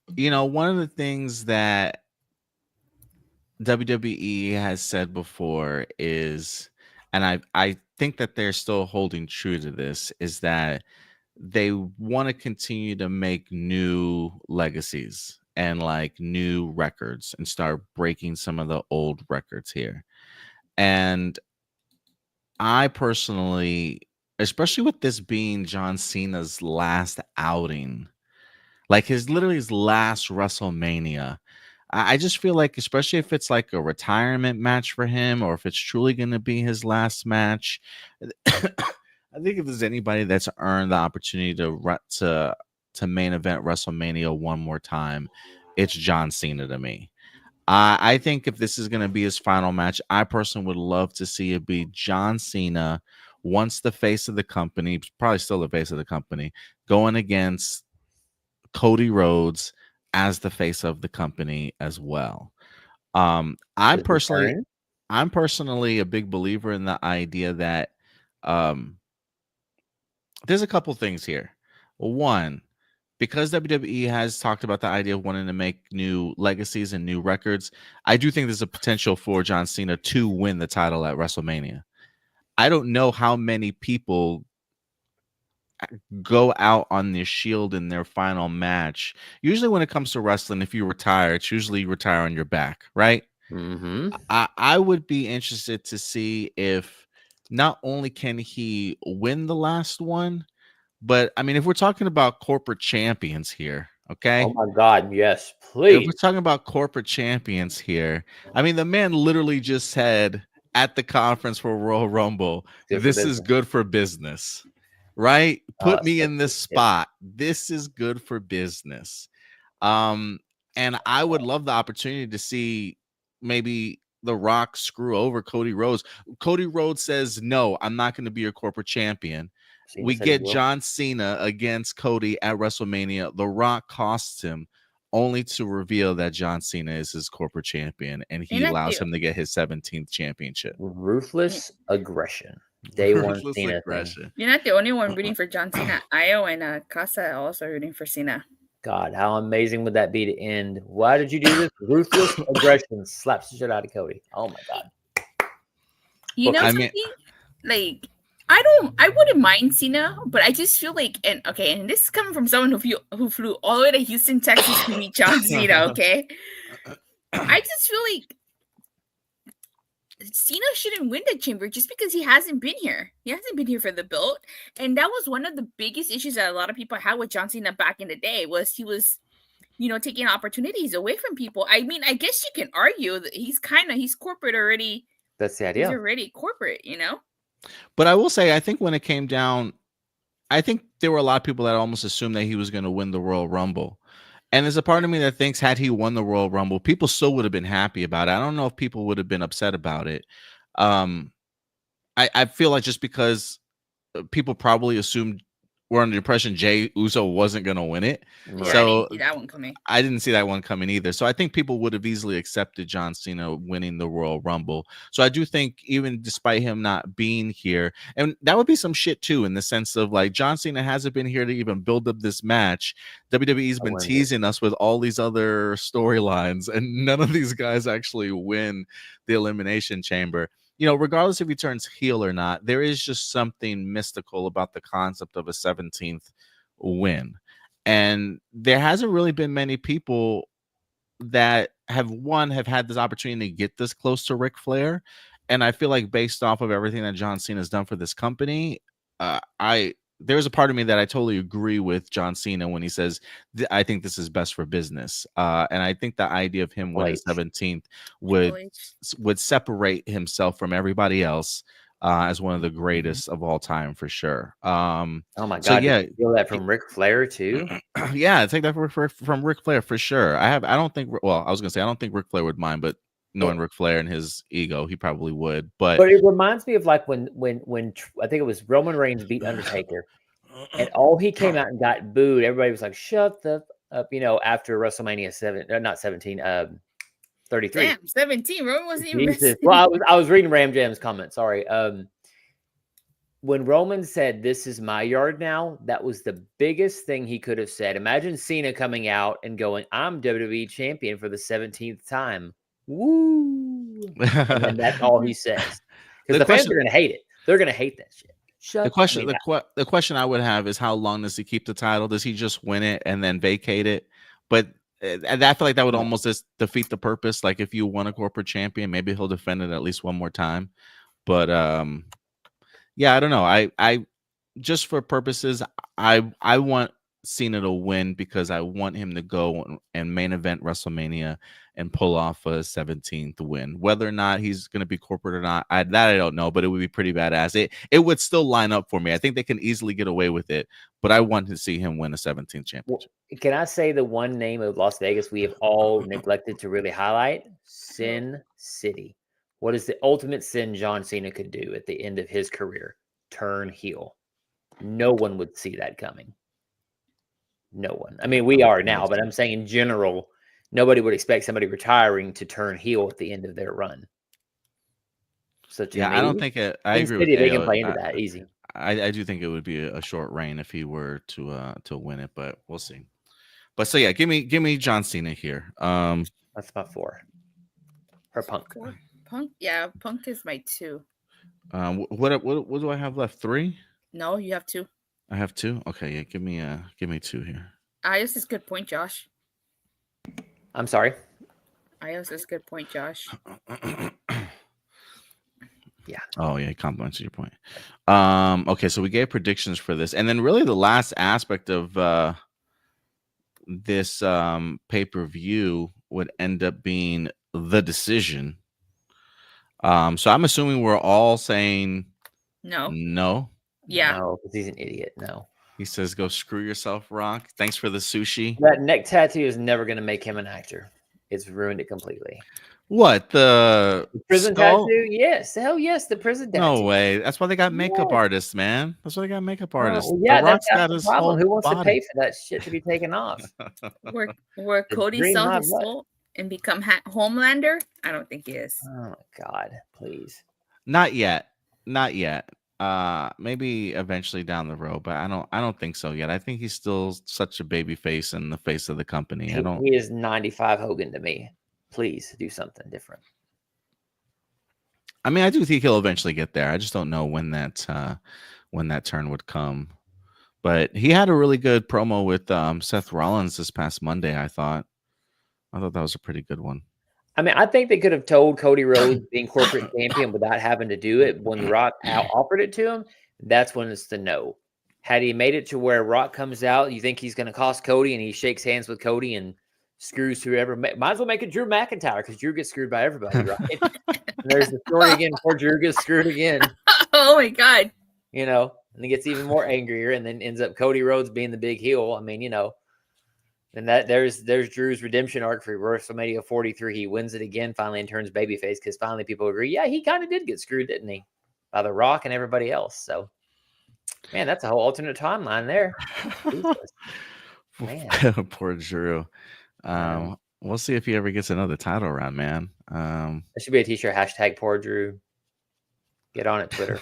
Speaker 2: one of the things that WWE has said before is, and I think that they're still holding true to this, is that they want to continue to make new legacies and like new records and start breaking some of the old records here. And I personally, especially with this being John Cena's last outing, like his last WrestleMania, I just feel like, especially if it's like a retirement match for him, or if it's truly going to be his last match, I think if there's anybody that's earned the opportunity to main event WrestleMania one more time, it's John Cena to me. I think if this is going to be his final match, I personally would love to see it be John Cena, once the face of the company, probably still the face of the company, going against Cody Rhodes as the face of the company as well. I'm personally a big believer in the idea that there's a couple things here. One, because WWE has talked about the idea of wanting to make new legacies and new records, I do think there's a potential for John Cena to win the title at WrestleMania. I don't know how many people go out on their Shield in their final match. Usually when it comes to wrestling, if you retire, it's usually you retire on your back, right?
Speaker 3: Mm-hmm.
Speaker 2: I would be interested to see if not only can he win the last one, but I mean, if we're talking about corporate champions here, okay?
Speaker 3: Oh my God, yes, please.
Speaker 2: If we're talking about corporate champions here, I mean, the man literally just said at the conference for Royal Rumble, this is good for business, right? Put me in this spot. This is good for business. And I would love the opportunity to see maybe The Rock screw over Cody Rhodes. Cody Rhodes says, no, I'm not going to be your corporate champion. We get John Cena against Cody at WrestleMania. The Rock costs him, only to reveal that John Cena is his corporate champion, and he allows him to get his 17th championship.
Speaker 3: Ruthless aggression. Day one Cena
Speaker 2: aggression.
Speaker 4: You're not the only one rooting for John Cena. Io and Casa also rooting for Cena.
Speaker 3: God, how amazing would that be to end? Why did you do this? Ruthless aggression slaps the shit out of Cody. Oh my God.
Speaker 4: You know something? Like, I wouldn't mind Cena, but I just feel like, and this is coming from someone who flew all the way to Houston, Texas to meet John Cena, okay? I just feel like Cena shouldn't win the chamber just because he hasn't been here. He hasn't been here for the belt. And that was one of the biggest issues that a lot of people had with John Cena back in the day, was he was, taking opportunities away from people. I mean, I guess you can argue that he's corporate already.
Speaker 3: That's the idea.
Speaker 4: He's already corporate,
Speaker 2: But I will say, I think when it came down, I think there were a lot of people that almost assumed that he was going to win the Royal Rumble. And there's a part of me that thinks had he won the Royal Rumble, people still would have been happy about it. I don't know if people would have been upset about it. I feel like just because people probably assumed, were under the impression Jey Uso wasn't going to win it.
Speaker 4: Yeah,
Speaker 2: So
Speaker 4: I didn't see that one coming.
Speaker 2: I didn't see that one coming either. So I think people would have easily accepted John Cena winning the Royal Rumble. So I do think, even despite him not being here, and that would be some shit too, in the sense of like, John Cena hasn't been here to even build up this match. WWE's been teasing us with all these other storylines, and none of these guys actually win the Elimination Chamber. regardless if he turns heel or not, there is just something mystical about the concept of a 17th win. And there hasn't really been many people that have had this opportunity to get this close to Ric Flair. And I feel like based off of everything that John Cena has done for this company, there's a part of me that I totally agree with John Cena when he says, I think this is best for business. And I think the idea of him winning 17th would separate himself from everybody else as one of the greatest of all time for sure.
Speaker 3: Oh my God. Yeah. Did you feel that from Ric Flair too?
Speaker 2: Yeah. I take that from Ric Flair for sure. I don't think Ric Flair would mind, but knowing Ric Flair and his ego, he probably would. But
Speaker 3: it reminds me of like when I think it was Roman Reigns beat Undertaker, and all he came out and got booed. Everybody was like, "Shut the up," after WrestleMania 33.
Speaker 4: Damn, 17. Roman wasn't even.
Speaker 3: Well, I was reading Ram Jam's comment. Sorry. When Roman said, "This is my yard now," that was the biggest thing he could have said. Imagine Cena coming out and going, "I'm WWE champion for the 17th time." Woo! And then that's all he says. Because the fans are going to hate it. They're going to hate that shit.
Speaker 2: The question I would have is, how long does he keep the title? Does he just win it and then vacate it? But I feel like that would almost just defeat the purpose. Like if you won a corporate champion, maybe he'll defend it at least one more time. But yeah, I don't know. I just for purposes, I want Cena to win because I want him to go and main event WrestleMania and pull off a 17th win. Whether or not he's going to be corporate or not, I don't know, but it would be pretty badass. It would still line up for me. I think they can easily get away with it, but I want to see him win a 17th championship.
Speaker 3: Can I say the one name of Las Vegas we have all neglected to really highlight? Sin City. What is the ultimate sin John Cena could do at the end of his career? Turn heel. No one would see that coming. No one. I mean, we are now, but I'm saying in general, nobody would expect somebody retiring to turn heel at the end of their run. So
Speaker 2: I don't think it. I agree with
Speaker 3: they can play into that easy.
Speaker 2: I do think it would be a short reign if he were to win it, but we'll see. But so yeah, give me John Cena here.
Speaker 3: That's my 4. Or Punk.
Speaker 4: Punk, yeah, Punk is my 2.
Speaker 2: What do I have left? 3?
Speaker 4: No, you have 2.
Speaker 2: I have 2. Okay, yeah, give me 2 here.
Speaker 4: Ios is good point, Josh.
Speaker 3: I'm sorry.
Speaker 4: Ios is good point, Josh.
Speaker 3: Yeah.
Speaker 2: Oh yeah, compliments your point. Okay, so we gave predictions for this, and then really the last aspect of this pay-per-view would end up being the decision. So I'm assuming we're all saying no.
Speaker 4: Yeah.
Speaker 3: No, because he's an idiot. No.
Speaker 2: He says, "Go screw yourself, Rock. Thanks for the sushi."
Speaker 3: That neck tattoo is never going to make him an actor. It's ruined it completely.
Speaker 2: What, the
Speaker 3: prison
Speaker 2: skull?
Speaker 3: tattoo? Yes. Hell yes, the prison tattoo.
Speaker 2: No way. That's why they got makeup artists, man. That's why they got makeup artists.
Speaker 3: Well, yeah,
Speaker 2: The Rock's
Speaker 3: that's
Speaker 2: got
Speaker 3: the
Speaker 2: his
Speaker 3: problem.
Speaker 2: whole
Speaker 3: Who wants
Speaker 2: body.
Speaker 3: to pay for that shit to be taken off?
Speaker 4: Where Cody sell his soul and become Homelander? I don't think he is.
Speaker 3: Oh my God, please.
Speaker 2: Not yet. Maybe eventually down the road, but I don't think so yet. I think he's still such a baby face in the face of the company.
Speaker 3: He is 95 Hogan to me. Please do something different.
Speaker 2: I mean, I do think he'll eventually get there. I just don't know when that turn would come. But he had a really good promo with Seth Rollins this past Monday. I thought that was a pretty good one.
Speaker 3: I mean, I think they could have told Cody Rhodes being corporate champion without having to do it. When The Rock offered it to him, that's when it's the no. Had he made it to where Rock comes out, you think he's going to cost Cody, and he shakes hands with Cody and screws whoever. Might as well make it Drew McIntyre, because Drew gets screwed by everybody, right? There's the story again before Drew gets screwed again.
Speaker 4: Oh my God.
Speaker 3: And he gets even more angrier, and then ends up Cody Rhodes being the big heel. I mean, and that there's Drew's redemption arc for WrestleMania 43. He wins it again finally and turns babyface, because finally people agree, yeah, he kind of did get screwed, didn't he? By The Rock and everybody else. So, man, that's a whole alternate timeline there.
Speaker 2: Man. Poor Drew. We'll see if he ever gets another title run, man.
Speaker 3: There should be a t-shirt, #Poor Drew. Get on it, Twitter.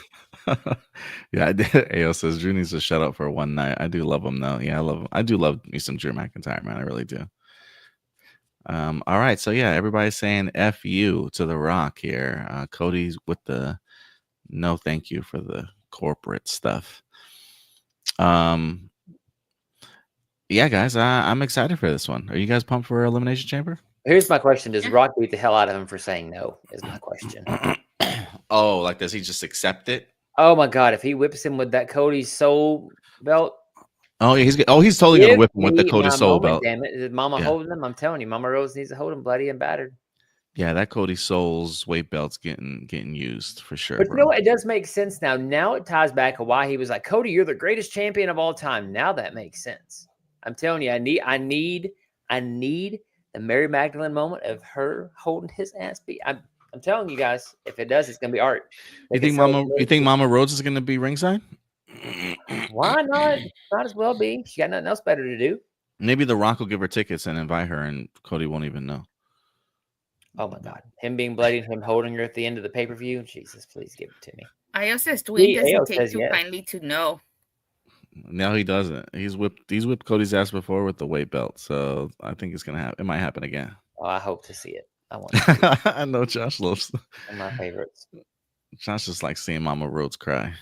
Speaker 2: Yeah, I did. AO says Drew needs to shut up for one night. I do love him though. Yeah, I love him. I do love me some Drew McIntyre, man. I really do. All right, so yeah, everybody's saying "F you" to The Rock here. Cody's with the no, thank you for the corporate stuff. Yeah, guys, I'm excited for this one. Are you guys pumped for Elimination Chamber?
Speaker 3: Here's my question: does Rock beat the hell out of him for saying no? Is my question.
Speaker 2: Oh, like does he just accept it?
Speaker 3: Oh my God! If he whips him with that Cody Soul belt,
Speaker 2: Oh, yeah, he's totally gonna whip him with the Cody Soul belt.
Speaker 3: Damn it! Is Mama holding him? I'm telling you, Mama Rose needs to hold him bloody and battered.
Speaker 2: Yeah, that Cody Soul's weight belt's getting used for sure.
Speaker 3: But you know what? It does make sense now. Now it ties back to why he was like, Cody, you're the greatest champion of all time. Now that makes sense. I'm telling you, I need the Mary Magdalene moment of her holding his ass beat. I'm telling you guys, if it does, it's gonna be art.
Speaker 2: You think Mama Rhodes is gonna be ringside?
Speaker 3: Why not? Might as well be. She got nothing else better to do.
Speaker 2: Maybe The Rock will give her tickets and invite her, and Cody won't even know.
Speaker 3: Oh my God, him being bloody, him holding her at the end of the pay-per-view. Jesus, please give it to me.
Speaker 4: Io says Dwayne doesn't take too kindly to no.
Speaker 2: No, he doesn't. He's whipped Cody's ass before with the weight belt, so I think it's gonna happen. It might happen again.
Speaker 3: Oh, I hope to see it. I want to see it.
Speaker 2: I know Josh loves
Speaker 3: one of my favorites.
Speaker 2: Josh just likes seeing Mama Rhodes cry.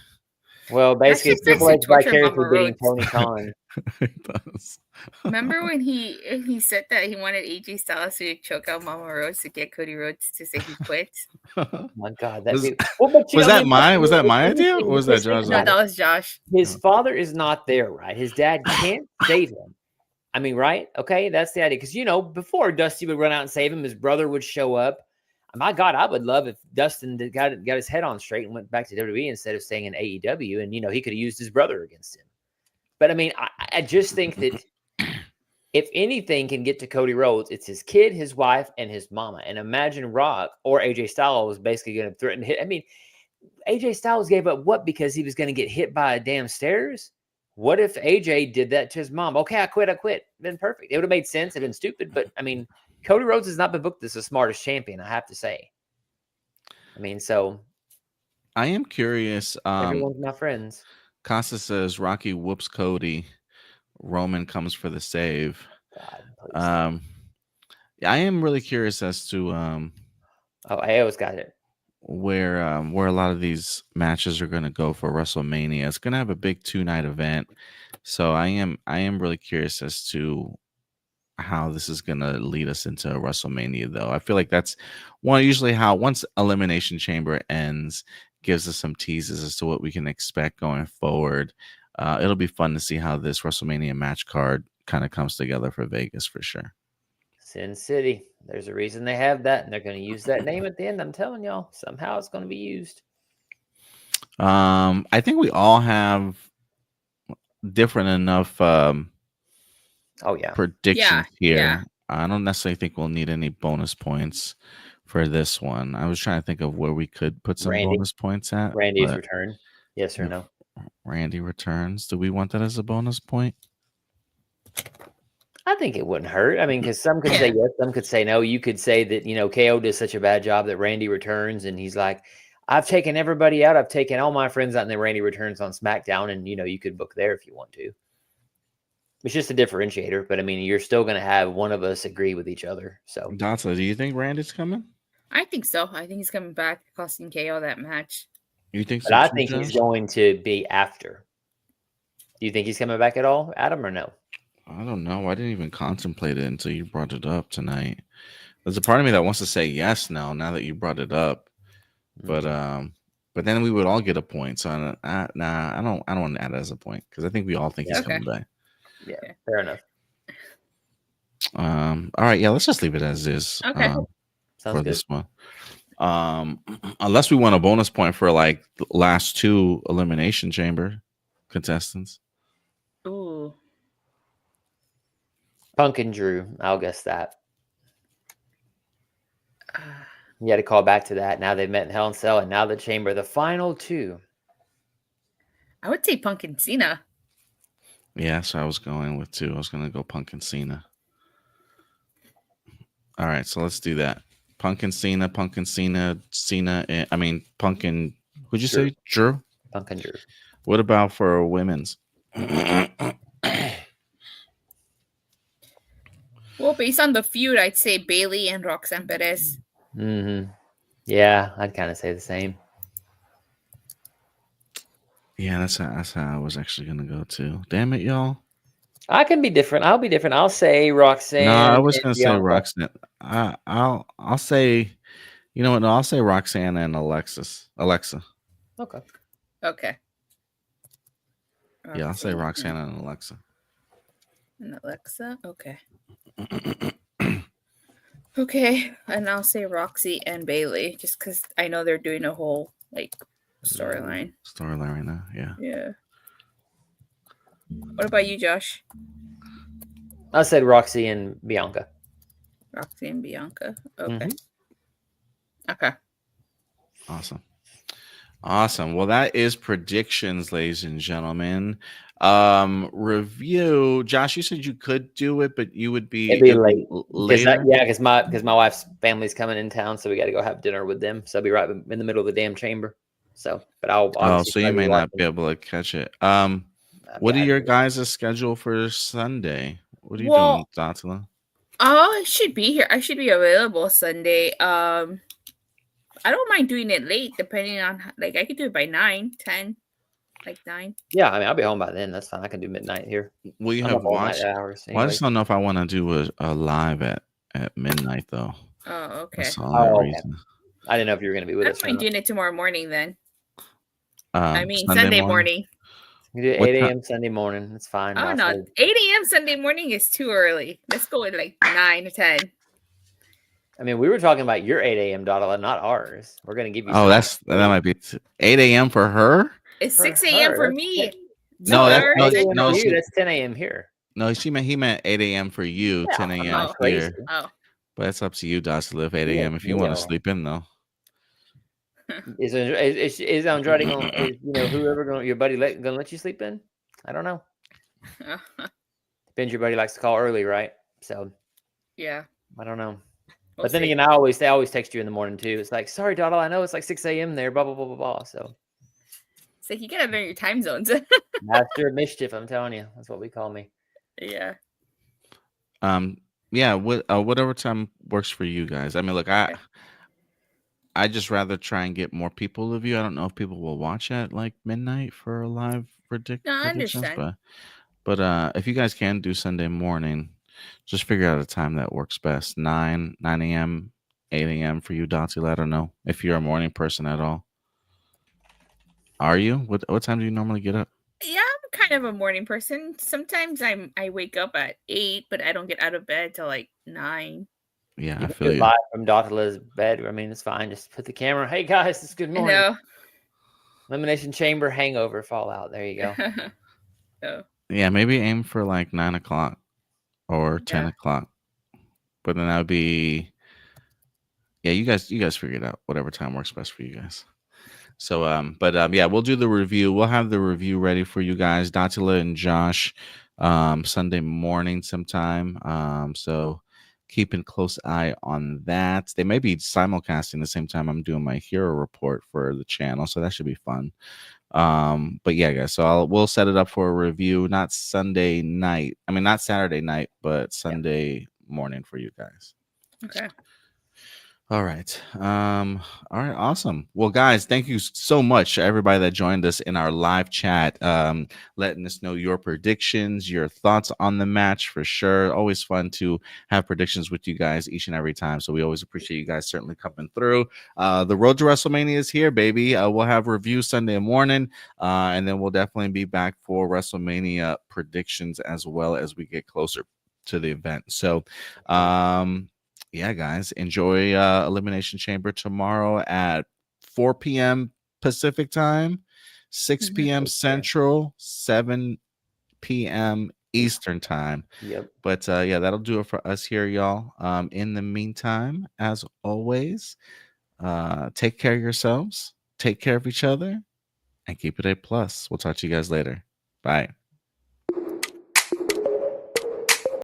Speaker 3: Well, basically, Triple H vicariously beating Tony Khan.
Speaker 2: He does.
Speaker 4: Remember when he said that he wanted AJ Styles to choke out Mama Rhodes to get Cody Rhodes to say he quit?
Speaker 3: Oh my God,
Speaker 2: was that my idea, or was that Josh?
Speaker 4: No, that was Josh.
Speaker 3: His father is not there, right? His dad can't save him. I mean, right? Okay, that's the idea. Because before Dusty would run out and save him, his brother would show up. My God, I would love if Dustin got his head on straight and went back to WWE instead of staying in AEW, and he could have used his brother against him. But I mean, I just think that if anything can get to Cody Rhodes, it's his kid, his wife, and his mama. And imagine Rock or AJ Styles was basically going to threaten to hit. I mean, AJ Styles gave up what because he was going to get hit by a damn stairs? What if AJ did that to his mom? Okay, I quit. Been perfect. It would have made sense. It'd been stupid, but I mean, Cody Rhodes has not been booked as the smartest champion, I have to say. I mean, so
Speaker 2: I am curious.
Speaker 3: Everyone's my friends.
Speaker 2: Costa says Rocky whoops Cody. Roman comes for the save.
Speaker 3: God,
Speaker 2: I am really curious as to
Speaker 3: I always got it.
Speaker 2: Where a lot of these matches are going to go for WrestleMania. It's going to have a big 2-night event, so I am really curious as to how this is going to lead us into WrestleMania. Though I feel like that's usually how once Elimination Chamber ends, gives us some teases as to what we can expect going forward. It'll be fun to see how this WrestleMania match card kind of comes together for Vegas for sure.
Speaker 3: Sin City. There's a reason they have that, and they're going to use that name at the end. I'm telling y'all, somehow it's going to be used.
Speaker 2: I think we all have different enough predictions here.
Speaker 4: Yeah.
Speaker 2: I don't necessarily think we'll need any bonus points for this one. I was trying to think of where we could put some bonus points at.
Speaker 3: Randy's return. Yes or no?
Speaker 2: Randy returns. Do we want that as a bonus point?
Speaker 3: I think it wouldn't hurt. I mean, because some could say yes, some could say no. You could say that, KO did such a bad job that Randy returns and he's like, I've taken everybody out. I've taken all my friends out, and then Randy returns on SmackDown, and, you could book there if you want to. It's just a differentiator, but I mean, you're still going to have one of us agree with each other. So,
Speaker 2: Dotsa, do you think Randy's coming?
Speaker 4: I think so. I think he's coming back, costing KO that match.
Speaker 2: You think so?
Speaker 3: But I think he's going to be after. Do you think he's coming back at all, Adam, or no?
Speaker 2: I don't know. I didn't even contemplate it until you brought it up tonight. There's a part of me that wants to say yes now that you brought it up. But then we would all get a point. So I don't want to add it as a point because I think we all think he's coming back.
Speaker 3: Yeah, fair enough.
Speaker 2: All right, yeah, let's just leave it as is.
Speaker 4: Okay.
Speaker 3: Sounds good.
Speaker 2: This one. Unless we want a bonus point for like the last 2 Elimination Chamber contestants.
Speaker 4: Ooh.
Speaker 3: Punk and Drew. I'll guess that. You had to call back to that. Now they've met in Hell in a Cell, and now the Chamber. The final 2.
Speaker 4: I would say Punk and Cena.
Speaker 2: Yeah, so I was going with 2. I was going to go Punk and Cena. All right, so let's do that. Punk and Cena, Cena. Punk and who'd you say? Drew?
Speaker 3: Punk and Drew.
Speaker 2: What about for women's?
Speaker 4: Well, Well, based on the feud, I'd say Bailey and Roxanne Perez.
Speaker 3: Mm-hmm. Yeah, I'd kind of say the same.
Speaker 2: Yeah, that's how I was actually gonna go too. Damn it, y'all.
Speaker 3: I can be different. I'll be different. I'll say Roxanne.
Speaker 2: No, I was
Speaker 3: and
Speaker 2: gonna say
Speaker 3: Bianca.
Speaker 2: Roxanne. I'll say, you know what? No, I'll say Roxanne and Alexa.
Speaker 3: Okay.
Speaker 4: Okay.
Speaker 2: Yeah, I'll say Roxanne and Alexa.
Speaker 4: And Alexa. Okay. Okay, and I'll say Roxy and Bailey, just because I know they're doing a whole like storyline.
Speaker 2: Storyline right now, yeah.
Speaker 4: Yeah. What about you, Josh?
Speaker 3: I said Roxy and Bianca.
Speaker 4: Roxy and Bianca. Okay.
Speaker 3: Mm-hmm.
Speaker 4: Okay.
Speaker 2: Awesome. Well, that is predictions, ladies and gentlemen. Review. Josh, you said you could do it, but you would be,
Speaker 3: It'd be late.
Speaker 2: later.
Speaker 3: Because my wife's family's coming in town, so we got to go have dinner with them. So I'll be right in the middle of the damn chamber. So, but I'll.
Speaker 2: So you may not be able to catch it. What are your guys' schedule for Sunday? What are you doing, Datila?
Speaker 4: Oh, I should be here. I should be available Sunday. I don't mind doing it late, depending on like I could do it by 9, 10, like 9.
Speaker 3: Yeah, I mean I'll be home by then. That's fine. I can do midnight here.
Speaker 2: We have watched
Speaker 3: hours. Anyway.
Speaker 2: Well, I just don't know if I want to do a live at midnight though.
Speaker 4: Oh, okay.
Speaker 2: That's all reason.
Speaker 3: I didn't know if you were going to be with us.
Speaker 4: I don't mind doing it tomorrow morning then.
Speaker 2: Sunday
Speaker 4: Sunday morning.
Speaker 3: You do 8 a.m. Sunday morning. It's fine.
Speaker 4: Oh, no. 8 a.m. Sunday morning is too early. Let's go with like 9 or 10.
Speaker 3: I mean, we were talking about your 8 a.m. Datila, not ours. We're going to give you.
Speaker 2: Oh, that might be 8 a.m. for her.
Speaker 4: It's 6 a.m. for me.
Speaker 2: No,
Speaker 3: that's 10 a.m. here.
Speaker 2: No, he meant 8 a.m. for you, 10 a.m. here.
Speaker 4: Oh.
Speaker 2: But it's up to you, Dust, to live 8 a.m. if you want to sleep in, though.
Speaker 3: Is Andrade going? Whoever your buddy gonna let you sleep in? I don't know. Depends. Your buddy likes to call early, right? So
Speaker 4: yeah,
Speaker 3: I don't know. But then again, they always text you in the morning too. It's like, sorry, Dottle, I know it's like 6 a.m. there. Blah blah blah blah blah. So
Speaker 4: you gotta learn your time zones.
Speaker 3: Master of mischief, I'm telling you. That's what we call me.
Speaker 4: Yeah.
Speaker 2: Yeah. Whatever time works for you guys. I mean, look, I just rather try and get more people to view. I don't know if people will watch at like midnight for a live predictions.
Speaker 4: No, I understand.
Speaker 2: But if you guys can do Sunday morning, just figure out a time that works best. 9 a.m., 8 a.m. for you, Dottie. I don't know if you're a morning person at all. Are you? What time do you normally get up?
Speaker 4: Yeah, I'm kind of a morning person. Sometimes I wake up at 8, but I don't get out of bed till like 9.
Speaker 2: Yeah,
Speaker 3: I
Speaker 2: feel you.
Speaker 3: Live from Dattila's bed. I mean, it's fine. Just put the camera. Hey guys, it's good morning.
Speaker 4: No.
Speaker 3: Elimination Chamber hangover fallout. There you go.
Speaker 4: Oh.
Speaker 2: Yeah, maybe aim for like 9 o'clock or 10 o'clock. But then that would be, yeah, you guys figure it out. Whatever time works best for you guys. So, yeah, we'll do the review. We'll have the review ready for you guys, Datila and Josh, Sunday morning sometime. So keeping a close eye on that. They may be simulcasting the same time I'm doing my hero report for the channel, so that should be fun. But yeah, guys, so we'll set it up for a review, not Saturday night, but Sunday morning for you guys.
Speaker 4: Okay.
Speaker 2: All right. Awesome. Well, guys, thank you so much to everybody that joined us in our live chat, letting us know your predictions, your thoughts on the match for sure. Always fun to have predictions with you guys each and every time. So we always appreciate you guys certainly coming through. The road to WrestleMania is here, baby. We'll have review Sunday morning, and then we'll definitely be back for WrestleMania predictions as well as we get closer to the event. So, yeah, guys, enjoy Elimination Chamber tomorrow at 4 p.m. Pacific time, 6 p.m. Central, 7 p.m. Eastern time.
Speaker 3: Yep.
Speaker 2: But yeah, that'll do it for us here, y'all. In the meantime, as always, take care of yourselves, take care of each other, and keep it A+. We'll talk to you guys later. Bye.